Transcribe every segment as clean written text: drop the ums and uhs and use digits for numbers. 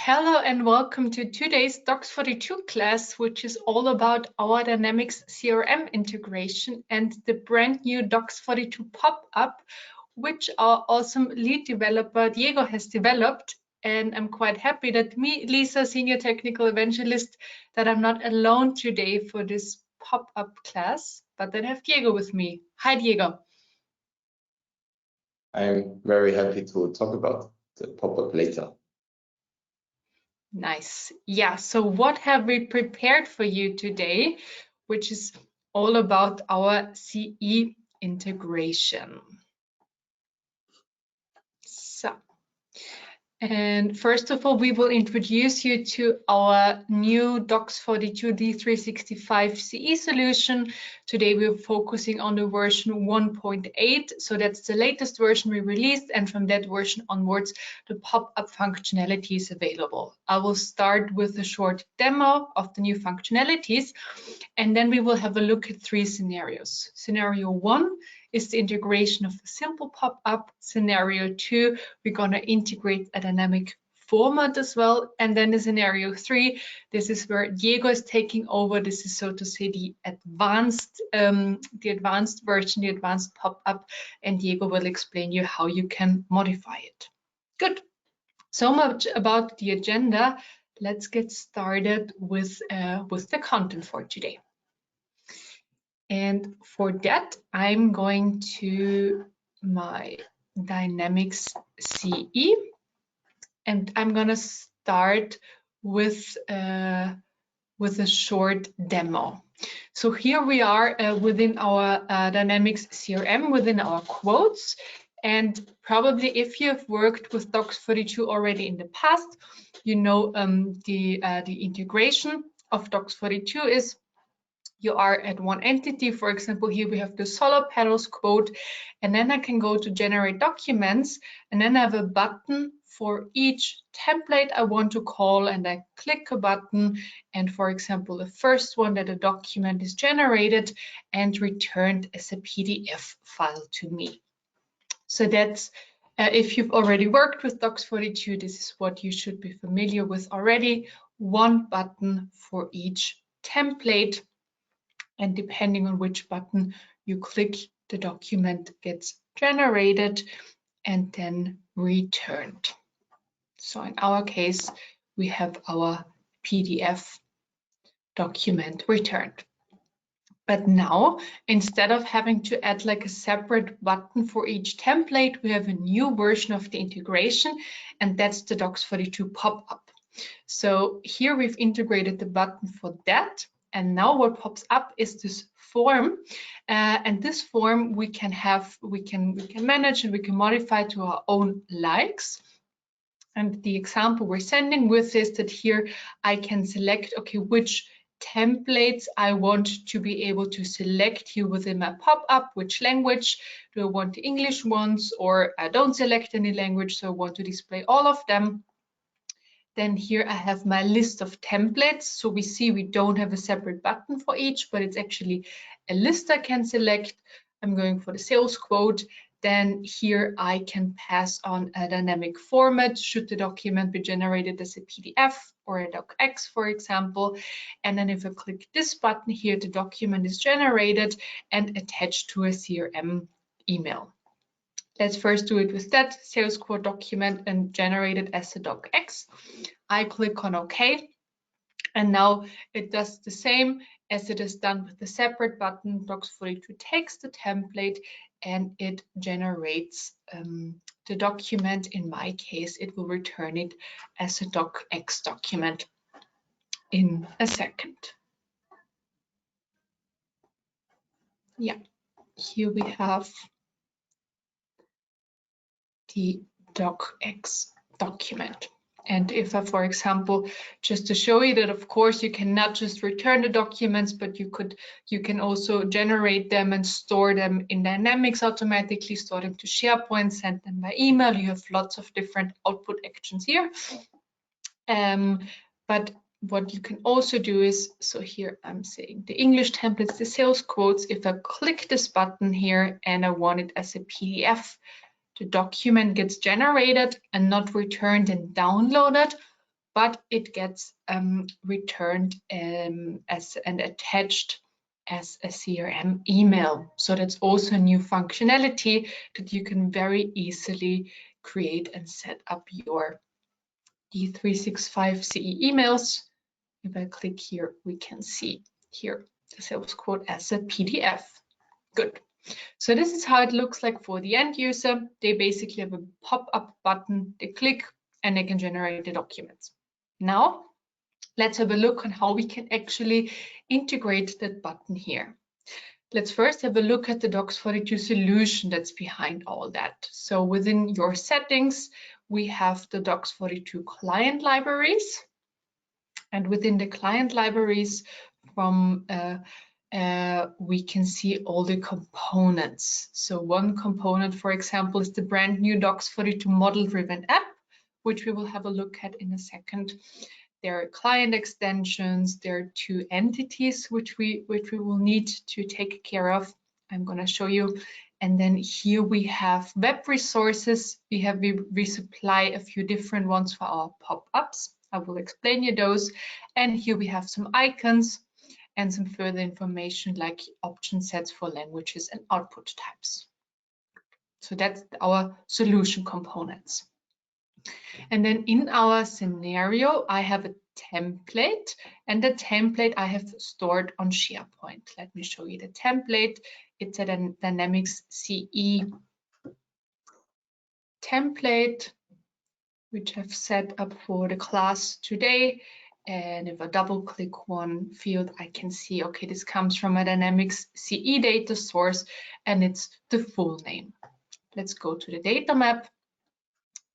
Hello and welcome to today's dox42 class, which is all about our Dynamics CRM integration and the brand new dox42 pop-up, which our awesome lead developer Diego has developed. And I'm quite happy that me, Lisa, Senior Technical Evangelist, that I'm not alone today for this pop-up class, but that I have Diego with me. Hi, Diego. I'm very happy to talk about the pop-up later. Nice. Yeah, so what have we prepared for you today, which is all about our CE integration. So, and first of all, we will introduce you to our new dox42 D365 CE solution. Today, we're focusing on the version 1.8. So that's the latest version we released. And from that version onwards, the pop-up functionality is available. I will start with a short demo of the new functionalities, and then we will have a look at 3 scenarios. Scenario 1 is the integration of a simple pop-up. Scenario 2, we're going to integrate a dynamic format as well. And then the scenario 3, this is where Diego is taking over. This is, so to say, the advanced version, the advanced pop-up, and Diego will explain you how you can modify it. Good. So much about the agenda. Let's get started with the content for today. And for that, I'm going to my Dynamics CE, and I'm going to start with a short demo. So here we are within our Dynamics CRM, within our quotes. And probably if you've worked with dox42 already in the past, you know the integration of dox42 is you are at one entity. For example, here we have the solar panels quote, and then I can go to generate documents, and then I have a button for each template I want to call, and I click a button, and for example, the first one, that a document is generated and returned as a PDF file to me. So that's if you've already worked with dox42, this is what you should be familiar with already. One button for each template. And depending on which button you click, the document gets generated and then returned. So in our case, we have our PDF document returned. But now, instead of having to add like a separate button for each template, we have a new version of the integration, and that's the dox42 pop-up. So here we've integrated the button for that. And now what pops up is this form, and this form we can manage and we can modify to our own likes. And the example we're sending with is that here I can select, okay, which templates I want to be able to select here within my pop-up, which language. Do I want the English ones, or I don't select any language, so I want to display all of them. Then here I have my list of templates. So we see we don't have a separate button for each, but it's actually a list I can select. I'm going for the sales quote. Then here I can pass on a dynamic format should the document be generated as a PDF or a docx, for example. And then if I click this button here, the document is generated and attached to a CRM email. Let's first do it with that sales quote document and generate it as a docx. I click on OK, and now it does the same as it is done with the separate button. dox42 takes the template and it generates the document. In my case, it will return it as a docx document in a second. Yeah, here we have the docx document. And if I, for example, just to show you that, of course, you cannot just return the documents, but you can also generate them and store them in Dynamics automatically, store them to SharePoint, send them by email. You have lots of different output actions here. But what you can also do is, so here I'm saying the English templates, the sales quotes. If I click this button here and I want it as a PDF, the document gets generated and not returned and downloaded, but it gets returned as and attached as a CRM email. So that's also a new functionality that you can very easily create and set up your D365 CE emails. If I click here, we can see here the sales quote as a PDF. Good. So this is how it looks like for the end user. They basically have a pop-up button, they click and they can generate the documents. Now, let's have a look on how we can actually integrate that button here. Let's first have a look at the dox42 solution that's behind all that. So within your settings, we have the dox42 client libraries. And within the client libraries, we can see all the components. So one component, for example, is the brand new dox42 model-driven app, which we will have a look at in a second. There are client extensions, there are two entities which we will need to take care of. I'm going to show you. And then here we have web resources. We supply a few different ones for our pop-ups. I will explain you those. And here we have some icons and some further information like option sets for languages and output types. So that's our solution components. And then in our scenario, I have a template, and the template I have stored on SharePoint. Let me show you the template. It's a Dynamics CE template, which I've set up for the class today. And if I double click one field, I can see, okay, this comes from a Dynamics CE data source, and it's the full name. Let's go to the data map.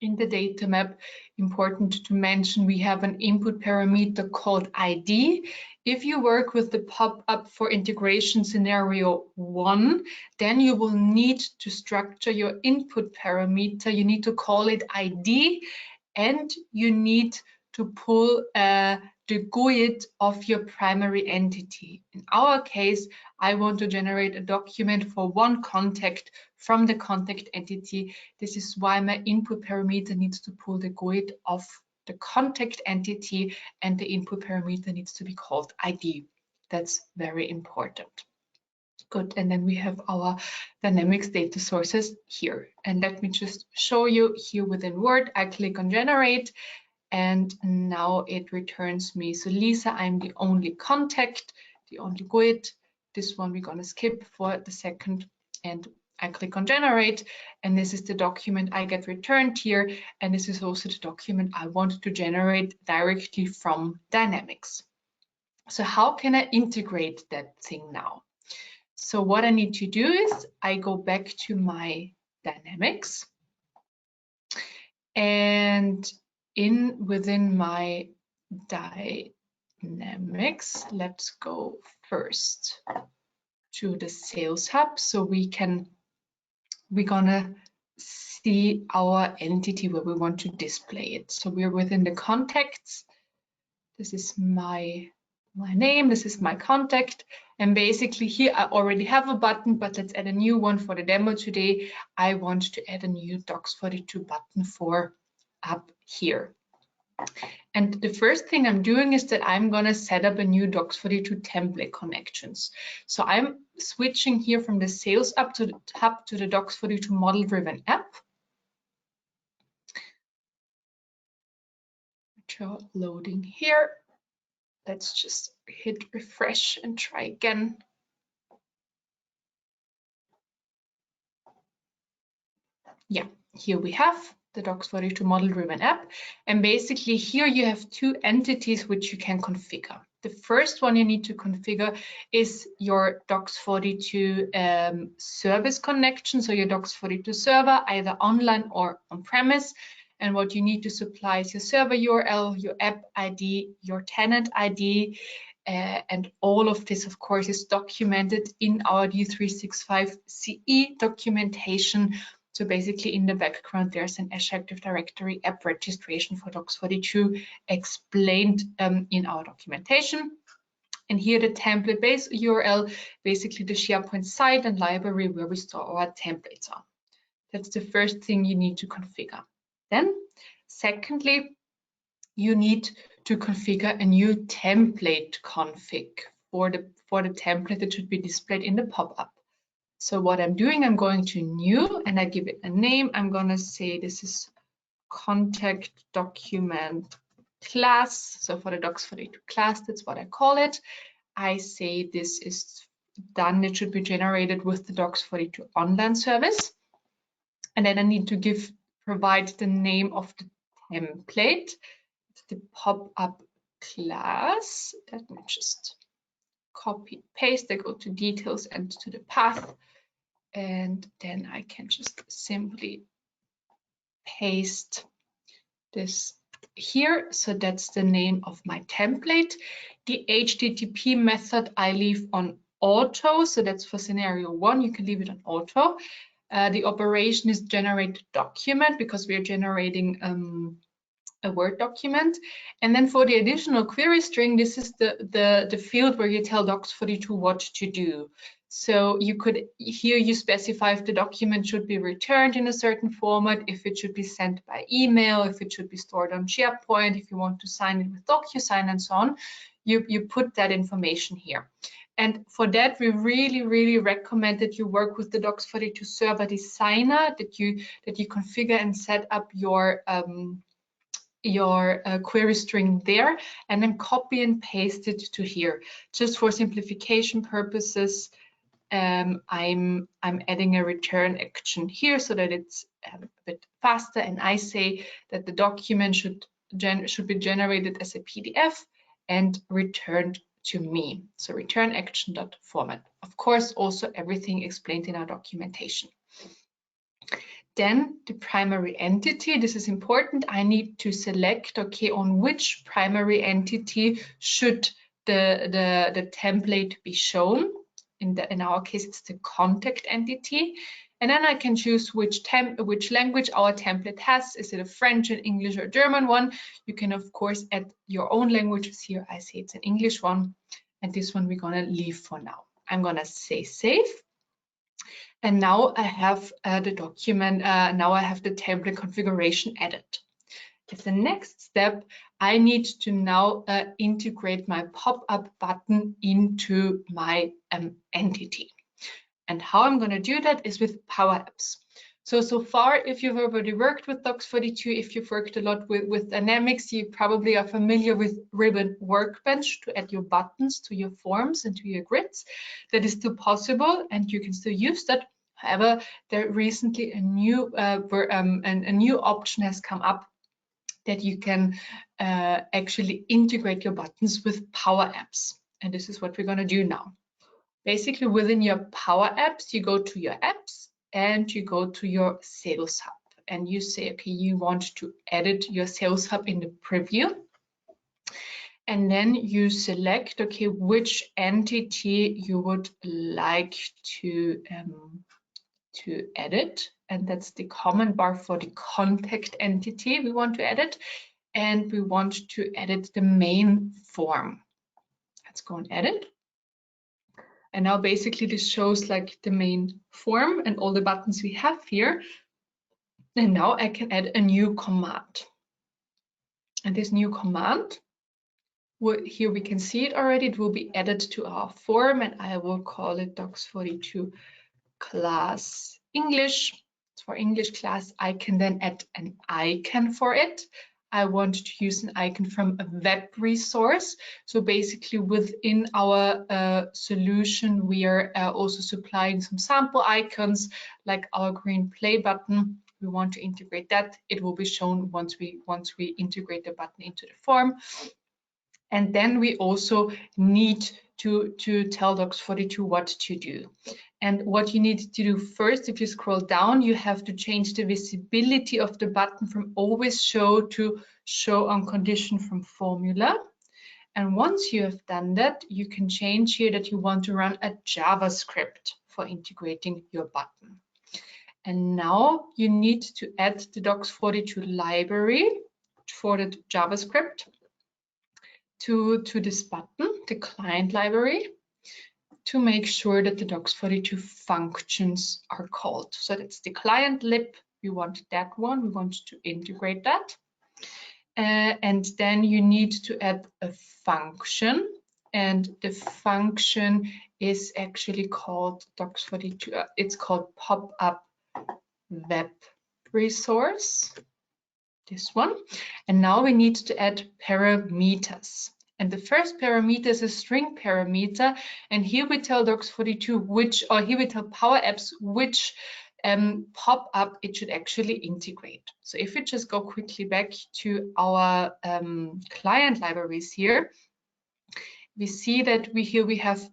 In the data map, important to mention, we have an input parameter called ID. If you work with the pop-up for integration scenario 1, then you will need to structure your input parameter. You need to call it ID, and you need to pull the GUID of your primary entity. In our case, I want to generate a document for one contact from the contact entity. This is why my input parameter needs to pull the GUID of the contact entity, and the input parameter needs to be called ID. That's very important. Good, and then we have our Dynamics data sources here. And let me just show you here within Word. I click on Generate, and now it returns me. So Lisa, I'm the only contact, the only GUID. This one we're gonna skip for the second, and I click on Generate, and this is the document I get returned here, and this is also the document I want to generate directly from Dynamics. So how can I integrate that thing now? So what I need to do is I go back to my Dynamics, and within my Dynamics, let's go first to the Sales Hub, so we're gonna see our entity where we want to display it. So we're within the contacts. This is my name, this is my contact, and basically here I already have a button, but let's add a new one for the demo today. I want to add a new dox42 button for up here. And the first thing I'm doing is that I'm gonna set up a new dox42 template connections. So I'm switching here from the Sales Hub to the dox42 model-driven app. Which are loading here. Let's just hit refresh and try again. Yeah, here we have the dox42 model-driven app. And basically here you have two entities which you can configure. The first one you need to configure is your dox42 service connection. So your dox42 server, either online or on-premise. And what you need to supply is your server URL, your app ID, your tenant ID, and all of this, of course, is documented in our D365 CE documentation. So basically in the background, there's an Azure Active Directory app registration for dox42 explained in our documentation. And here the template base URL, basically the SharePoint site and library where we store our templates on. That's the first thing you need to configure. Then, secondly, you need to configure a new template config for the template that should be displayed in the pop-up. So what I'm doing, I'm going to new and I give it a name. I'm going to say this is contact document class. So for the dox42 class, that's what I call it. I say this is done. It should be generated with the dox42 online service. And then I need to provide the name of the template. It's the pop-up class. Let me just copy, paste. I go to details and to the path. And then I can just simply paste this here. So that's the name of my template. The HTTP method I leave on auto. So that's for scenario 1. You can leave it on auto. The operation is generate document because we are generating a Word document. And then for the additional query string, this is the field where you tell dox42 what to do. So you could, here you specify if the document should be returned in a certain format, if it should be sent by email, if it should be stored on SharePoint, if you want to sign it with DocuSign and so on. You put that information here. And for that, we really recommend that you work with the dox42 server designer, that you configure and set up your query string there, and then copy and paste it to here. Just for simplification purposes, I'm adding a return action here so that it's a bit faster, and I say that the document should be generated as a PDF and returned to me. So return action.format. Of course, also everything explained in our documentation. Then the primary entity, this is important. I need to select, okay, on which primary entity should the template be shown. In our case, it's the contact entity. And then I can choose which language our template has. Is it a French, an English, or German one? You can, of course, add your own languages here. I say it's an English one. And this one we're going to leave for now. I'm going to say save. And now I have the document, now I have the template configuration added. As the next step, I need to now integrate my pop-up button into my entity. And how I'm going to do that is with Power Apps. So far, if you've already worked with dox42, if you've worked a lot with Dynamics, you probably are familiar with Ribbon Workbench to add your buttons to your forms and to your grids. That is still possible, and you can still use that. However, there recently a new option has come up that you can actually integrate your buttons with Power Apps, and this is what we're going to do now. Basically, within your Power Apps, you go to your apps and you go to your Sales Hub, and you say, okay, you want to edit your Sales Hub in the preview. And then you select, okay, which entity you would like to edit. And that's the command bar for the contact entity we want to edit. And we want to edit the main form. Let's go and edit. And now basically this shows like the main form and all the buttons we have here. And now I can add a new command. And this new command, here we can see it already, it will be added to our form, and I will call it dox42 class English. For English class, I can then add an icon for it. I want to use an icon from a web resource. So basically within our solution, we are also supplying some sample icons like our green play button. We want to integrate that. It will be shown once we integrate the button into the form. And then we also need to tell dox42 what to do. And what you need to do first, if you scroll down, you have to change the visibility of the button from always show to show on condition from formula. And once you have done that, you can change here that you want to run a JavaScript for integrating your button. And now you need to add the dox42 library for the JavaScript to this button, the client library, to make sure that the dox42 functions are called. So that's the client lib. We want that one. We want to integrate that. and then you need to add a function, and the function is actually called dox42. It's called pop-up web resource, this one. And now we need to add parameters. And the first parameter is a string parameter, and here we tell dox42 which, or here we tell Power Apps which pop-up it should actually integrate. So if we just go quickly back to our client libraries here, we see that we have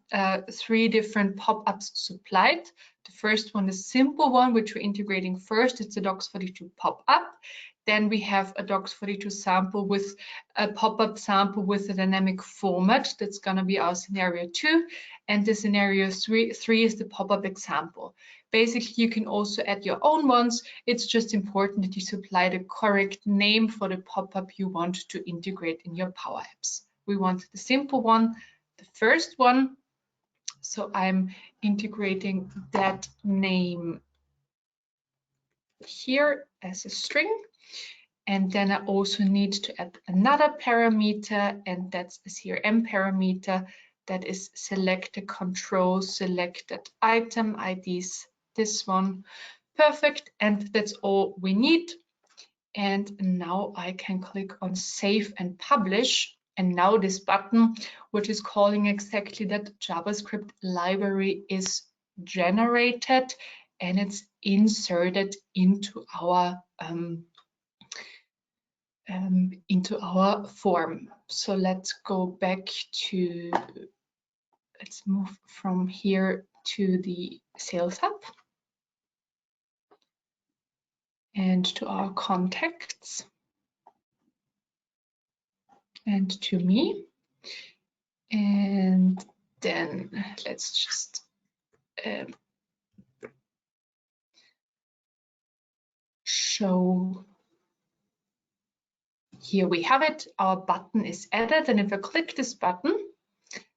3 different pop-ups supplied. The first one is simple one, which we're integrating first. It's a dox42 pop-up. Then we have a dox42 sample with a pop-up sample with a dynamic format. That's going to be our scenario 2. And the scenario 3 is the pop-up example. Basically, you can also add your own ones. It's just important that you supply the correct name for the pop-up you want to integrate in your Power Apps. We want the simple one, the first one. So I'm integrating that name here as a string. And then I also need to add another parameter, and that's a CRM parameter that is selected control, selected item IDs, this one. Perfect, and that's all we need. And now I can click on Save and Publish. And now this button, which is calling exactly that JavaScript library, is generated and it's inserted into our form. So let's go back to, let's move from here to the Sales Hub and to our contacts and to me. And then let's just show. Here we have it, our button is added, and if I click this button,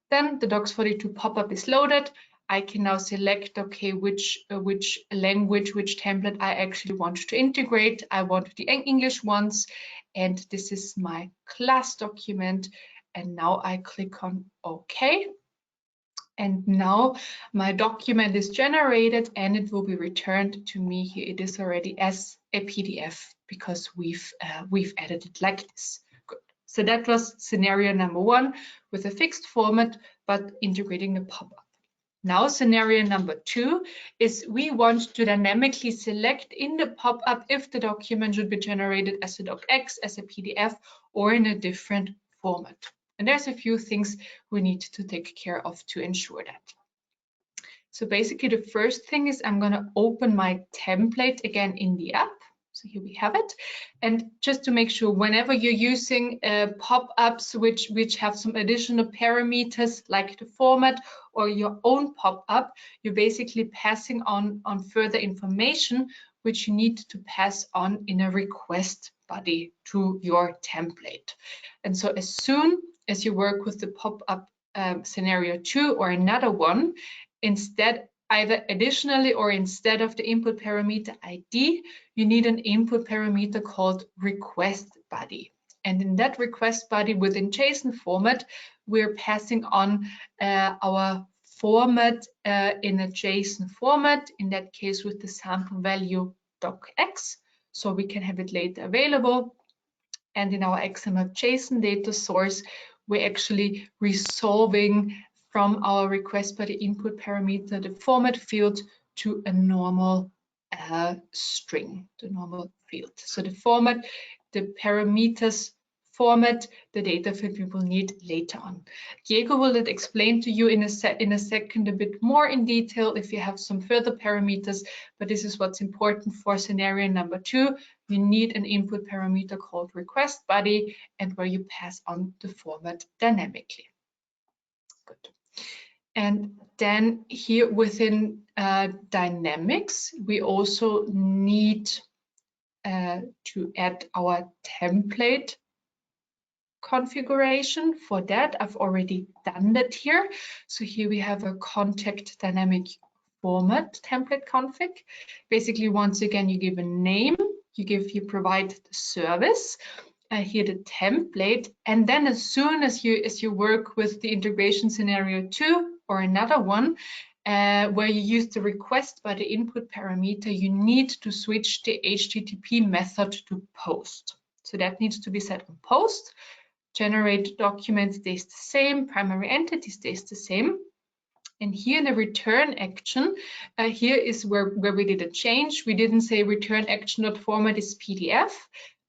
then the dox42 pop-up is loaded. I can now select, okay, which language, which template I actually want to integrate. I want the English ones, and this is my class document. And now I click on OK. And now my document is generated and it will be returned to me. Here it is already as a PDF because we've added it like this. Good. So that was scenario number 1 with a fixed format, but integrating the pop-up. Now scenario number 2 is we want to dynamically select in the pop-up if the document should be generated as a docx, as a PDF, or in a different format. And there's a few things we need to take care of to ensure that. So basically the first thing is I'm going to open my template again in the app. So here we have it. And just to make sure, whenever you're using pop-ups which have some additional parameters like the format or your own pop-up, you're basically passing on further information which you need to pass on in a request body to your template. And so as soon as you work with the pop-up scenario 2 or another one, instead, either additionally or instead of the input parameter ID, you need an input parameter called request body. And in that request body within JSON format, we're passing on our format in a JSON format, in that case with the sample value docx, so we can have it later available. And in our XML JSON data source, we're actually resolving from our request body input parameter the format field to a normal string, the normal field. So the format, the parameters format, the data field we will need later on. Diego will explain to you in a second a bit more in detail if you have some further parameters, but this is what's important for scenario number 2. You need an input parameter called request body and where you pass on the format dynamically. Good. And then here within Dynamics, we also need to add our template configuration. For that, I've already done that here. So here we have a contact dynamic format template config. Basically, once again, you give a name, you provide the service, here the template, and then as soon as you work with the integration scenario 2 or another one where you use the request by the input parameter, you need to switch the HTTP method to post. So that needs to be set on post. Generate document stays the same, primary entity stays the same. And here in the return action, here is where we did a change. We didn't say return action.format is PDF,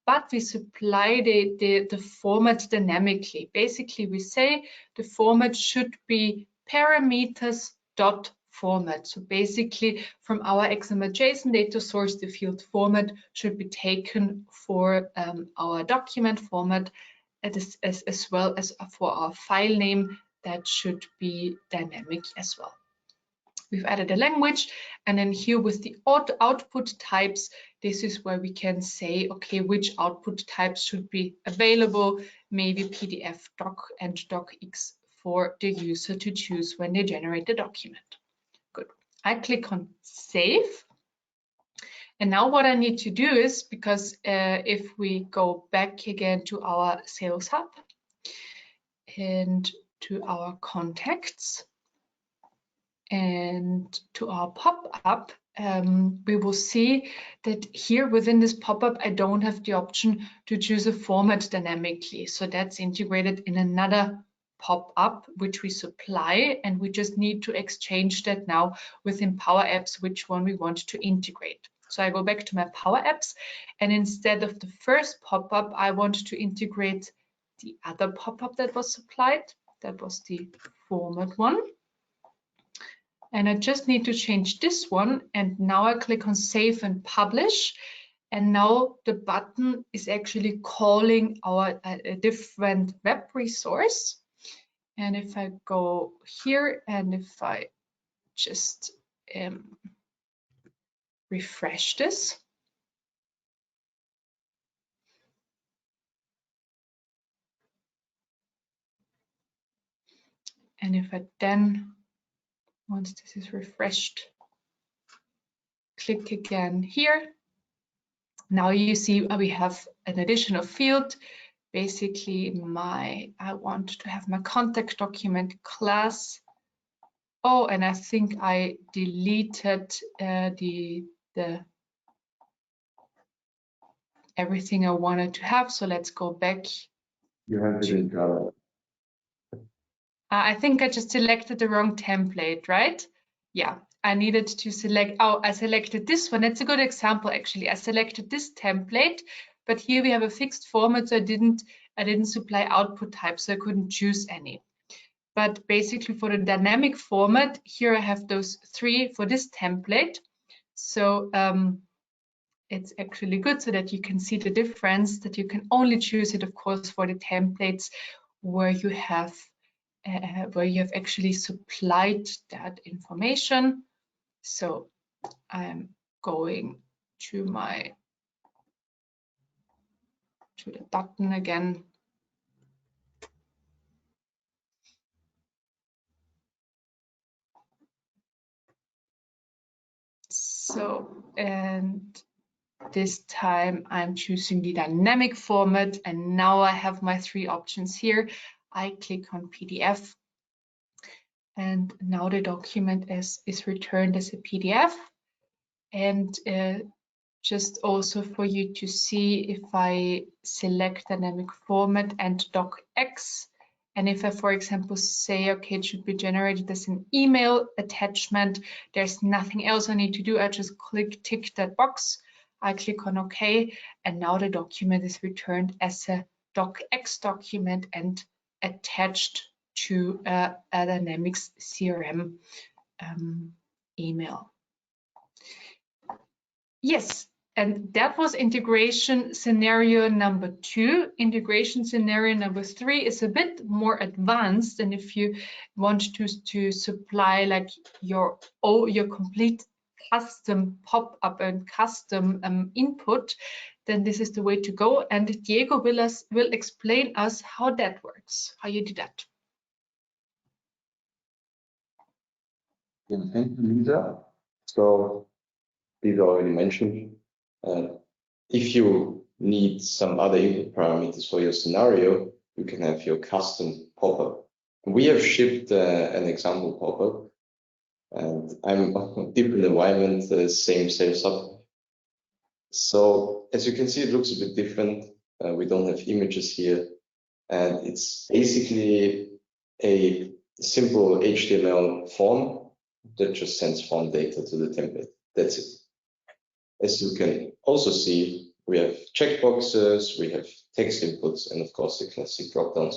but we supply the format dynamically. Basically, we say the format should be parameters.format. So basically, from our XML.json data source, the field format should be taken for our document format, as well as for our file name. That should be dynamic as well. We've added a language, and then here with the output types, this is where we can say, okay, which output types should be available, maybe PDF, doc, and docx for the user to choose when they generate the document. Good. I click on save. And now what I need to do is, because if we go back again to our Sales Hub and to our contacts and to our pop-up, we will see that here within this pop-up, I don't have the option to choose a format dynamically. So that's integrated in another pop-up, which we supply, and we just need to exchange that now within Power Apps, which one we want to integrate. So I go back to my Power Apps, and instead of the first pop-up, I want to integrate the other pop-up that was supplied. That was the format one. And I just need to change this one. And now I click on save and publish. And now the button is actually calling our a different web resource. And if I go here and if I just refresh this, and if I then, once this is refreshed, click again here, now you see we have an additional field. Basically, I want to have my contact document class. Oh, and I think I deleted the everything I wanted to have. So let's go back. You have it in Java. I think I just selected the wrong template, right? Yeah, I needed to select, oh, I selected this one. That's a good example, actually. I selected this template, but here we have a fixed format, so I didn't supply output type, so I couldn't choose any. But basically for the dynamic format, here I have those 3 for this template. So it's actually good so that you can see the difference, that you can only choose it, of course, for the templates where you have actually supplied that information. So I'm going to the button again. So, and this time I'm choosing the dynamic format, and now I have my 3 options here. I click on PDF, and now the document is returned as a PDF. And just also for you to see, if I select dynamic format and docx, and if I, for example, say, okay, it should be generated as an email attachment, there's nothing else I need to do. I just tick that box. I click on OK, and now the document is returned as a docx document and attached to a Dynamics CRM email. Yes, and that was integration scenario number 2. Integration scenario number 3 is a bit more advanced, and if you want to supply like your complete custom pop-up and custom input, then this is the way to go. And Diego will explain us how that works, how you do that. Yeah, thank you, Lisa. So, Lisa already mentioned, if you need some other input parameters for your scenario, you can have your custom pop-up. We have shipped an example pop-up, and I'm on different environment, same setup. So as you can see, it looks a bit different. We don't have images here, and it's basically a simple HTML form that just sends form data to the template. That's it. As you can also see, we have checkboxes, we have text inputs, and of course the classic dropdowns.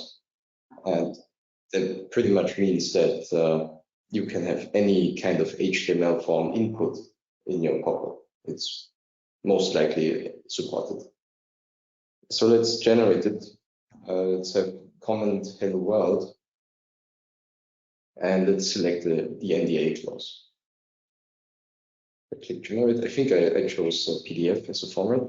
And that pretty much means that you can have any kind of HTML form input in your pop-up. It's most likely supported. So let's generate it. Let's have comment hello world. And let's select the NDA clause. I click generate. I think I chose PDF as a format.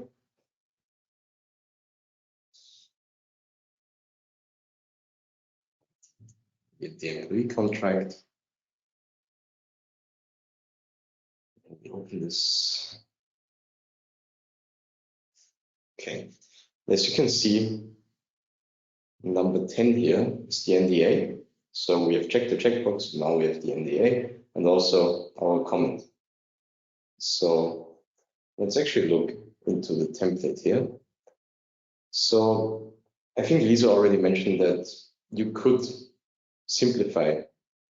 Get the employee contract. Let me open this. Okay. As you can see, number 10 here is the NDA. So we have checked the checkbox. Now we have the NDA and also our comment. So let's actually look into the template here. So I think Lisa already mentioned that you could simplify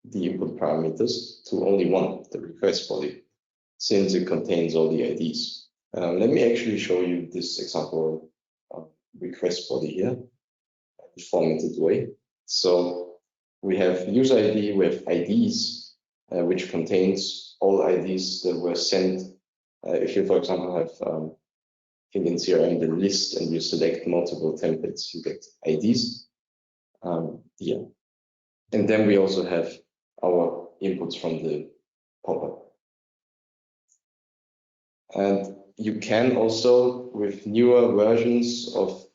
the input parameters to only one, the request body, since it contains all the IDs. Let me actually show you this example request body here in a formatted way. So we have user ID, we have IDs, which contains all IDs that were sent. If you, for example, have in CRM the list and you select multiple templates, you get IDs here. And then we also have our inputs from the pop-up. And you can also, with newer versions of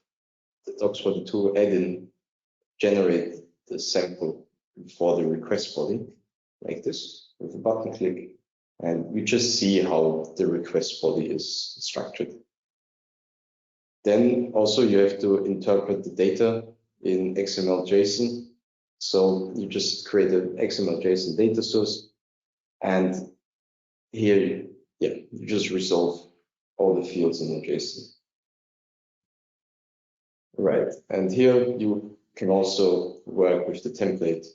the dox42 add-in, generate the sample for the request body, like this, with a button click. And we just see how the request body is structured. Then also you have to interpret the data in XML JSON. So you just create an XML JSON data source, and here, you just resolve all the fields in the JSON. Right, and here you can also work with the template.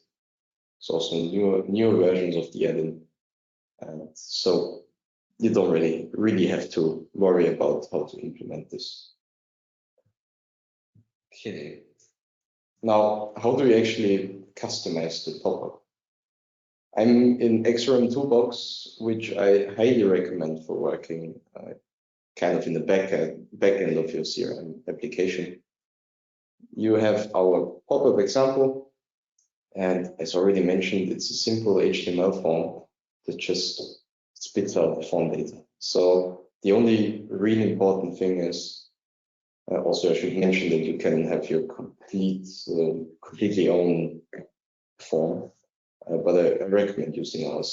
It's also newer versions of the add-in, and so you don't really have to worry about how to implement this. Okay. Now, how do we actually customize the pop-up? I'm in CRM Toolbox, which I highly recommend for working kind of in the back end of your CRM application. You have our pop-up example, and as already mentioned, it's a simple HTML form that just spits out the form data. So the only really important thing is, also I should mention that you can have your completely own form, but I recommend using our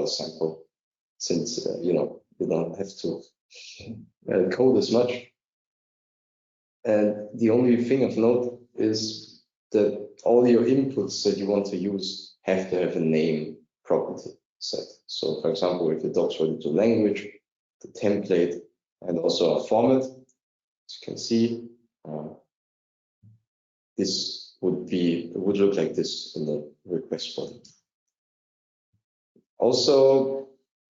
sample, since you don't have to code as much. And the only thing of note is that all your inputs that you want to use have to have a name property set. So for example, with the dox42 language, the template, and also our format, as you can see, this would look like this in the request body. Also,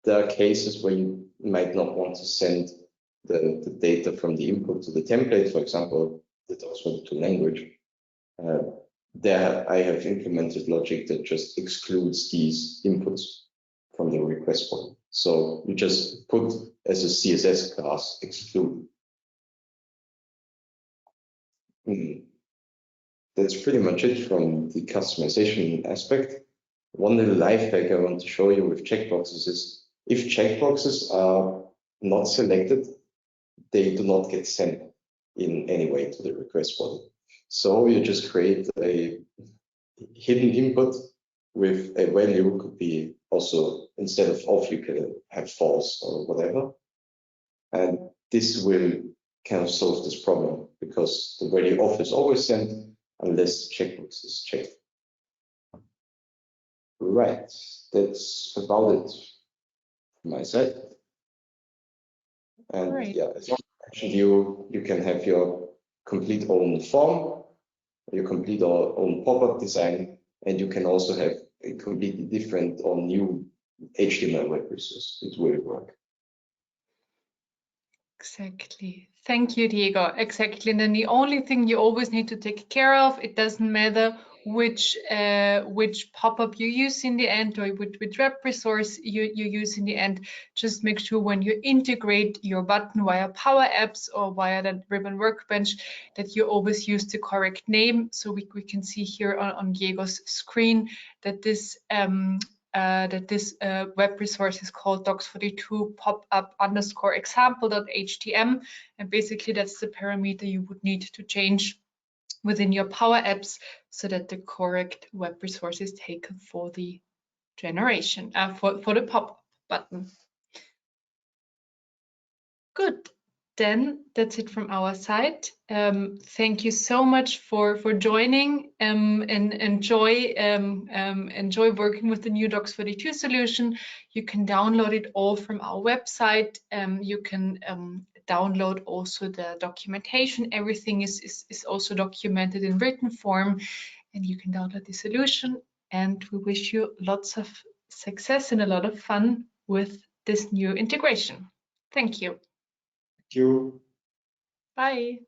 there are cases where you might not want to send the data from the input to the template, for example, the dox42 language. There I have implemented logic that just excludes these inputs from the request body. So you just put as a CSS class exclude. That's pretty much it from the customization aspect. One little life hack I want to show you with checkboxes is, if checkboxes are not selected, they do not get sent in any way to the request body. So you just create a hidden input with a value, could be also, instead of off, you can have false or whatever. And this will kind of solve this problem, because the value off is always sent unless checkbox is checked. Right, that's about it from my side. And Great. yeah, as you can have your complete own form, your complete own pop-up design, and you can also have a completely different or new HTML web resource. It will work. Exactly. Thank you, Diego. Exactly. And then the only thing you always need to take care of, it doesn't matter which pop-up you use in the end, or which web resource you use in the end. Just make sure when you integrate your button via Power Apps or via that Ribbon Workbench that you always use the correct name. So we can see here on Diego's screen that this web resource is called dox42 popup_example.htm, and basically that's the parameter you would need to change within your Power Apps so that the correct web resource is taken for the generation, for the pop-up button. Good. Then that's it from our side. Thank you so much for joining, and enjoy working with the new dox42 solution. You can download it all from our website. You can download also the documentation. Everything is also documented in written form, and you can download the solution. And we wish you lots of success and a lot of fun with this new integration. Thank you. Thank you. Bye.